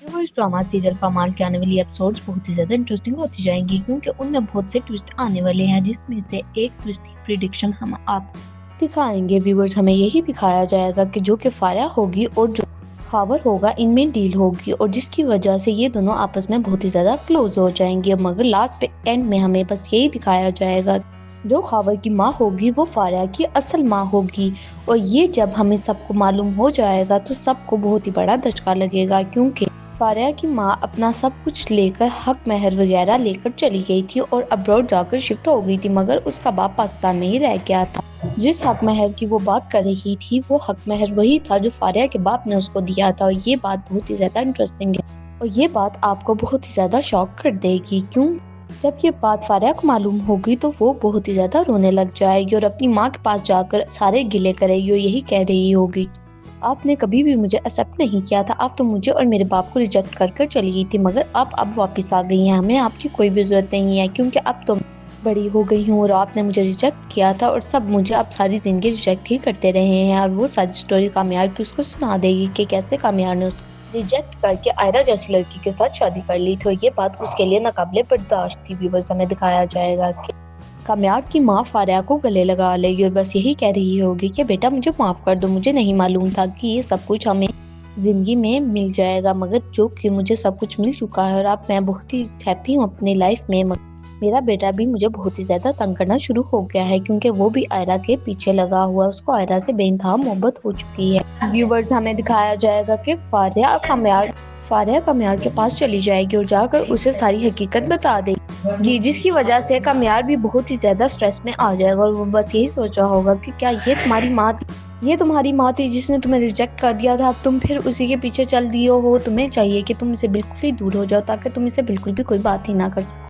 Viewers, drama serial कमाल के आने वाली एपिसोड्स बहुत ही ज़्यादा इंटरेस्टिंग होती जाएंगी क्योंकि उनमें बहुत से ट्विस्ट आने वाले हैं, जिसमें से एक ट्विस्ट की प्रिडिक्शन हम आप दिखाएंगे। व्यूअर्स, हमें यही दिखाया जाएगा कि जो कि फारिया होगी और जो खावर होगा, इनमें डील होगी और जिसकी वजह से ये दोनों आपस में बहुत ही ज़्यादा क्लोज हो जाएंगे। मगर लास्ट पे एंड में हमें बस यही दिखाया जाएगा जो खावर की माँ होगी वो फारिया की असल माँ होगी। और ये जब हमें सबको मालूम हो जाएगा तो सबको बहुत ही बड़ा धचका लगेगा, क्योंकि फारिया की माँ अपना सब कुछ लेकर हक महर वगैरह लेकर चली गई थी और अब्रॉड जाकर शिफ्ट हो गई थी, मगर उसका बाप पाकिस्तान में ही रह गया था। जिस हक महर की वो बात कर रही थी वो हक महर वही था जो फारिया के बाप ने उसको दिया था। और ये बात बहुत ही ज्यादा इंटरेस्टिंग है और ये बात आपको बहुत ही ज्यादा शॉक कर देगी, क्यों जब ये बात फारिया को मालूम होगी तो वो बहुत ही ज्यादा रोने लग जाएगी और अपनी माँ के पास जाकर सारे गिले करेगी और यही कह रही होगी, आपने कभी भी मुझे एक्सेप्ट नहीं किया था, आप तो मुझे और मेरे बाप को रिजेक्ट कर कर चली गई थी, मगर आप अब वापस आ गई हैं, हमें आपकी कोई भी जरूरत नहीं है क्योंकि अब तो बड़ी हो गई हूँ और आपने मुझे रिजेक्ट किया था और सब मुझे अब सारी जिंदगी रिजेक्ट ही करते रहे हैं। और वो सारी स्टोरी कामयार की उसको सुना देगी कि कैसे कामयार ने उसको रिजेक्ट करके आयरा जैसी लड़की के साथ शादी कर ली थी और ये बात उसके लिए नाकाबिले बर्दाश्त थी। व्यूअर्स, हमें दिखाया जाएगा कि कामयार की माँ फारिया को गले लगा लेगी और बस यही कह रही होगी कि बेटा मुझे माफ कर दो, मुझे नहीं मालूम था कि ये सब कुछ हमें जिंदगी में मिल जाएगा, मगर जो कि मुझे सब कुछ मिल चुका है और अब मैं बहुत ही हैप्पी हूँ अपनी लाइफ में। मेरा बेटा भी मुझे बहुत ही ज्यादा तंग करना शुरू हो गया है क्योंकि वो भी आयरा के पीछे लगा हुआ, उसको आयरा से बेइंतहा मोहब्बत हो चुकी है। व्यूवर्स, हमें दिखाया जाएगा कि फारिया कामयार के पास चली जाएगी और जाकर उसे सारी हकीकत बता देगी, जिसकी वजह से कामयार भी बहुत ही ज्यादा स्ट्रेस में आ जाएगा और वो बस यही सोच रहा होगा कि क्या ये तुम्हारी माँ थी जिसने तुम्हें रिजेक्ट कर दिया था, अब तुम फिर उसी के पीछे चल दिए हो। तुम्हें चाहिए कि तुम इसे बिल्कुल ही दूर हो जाओ ताकि तुम इसे बिल्कुल भी कोई बात ही ना कर सको।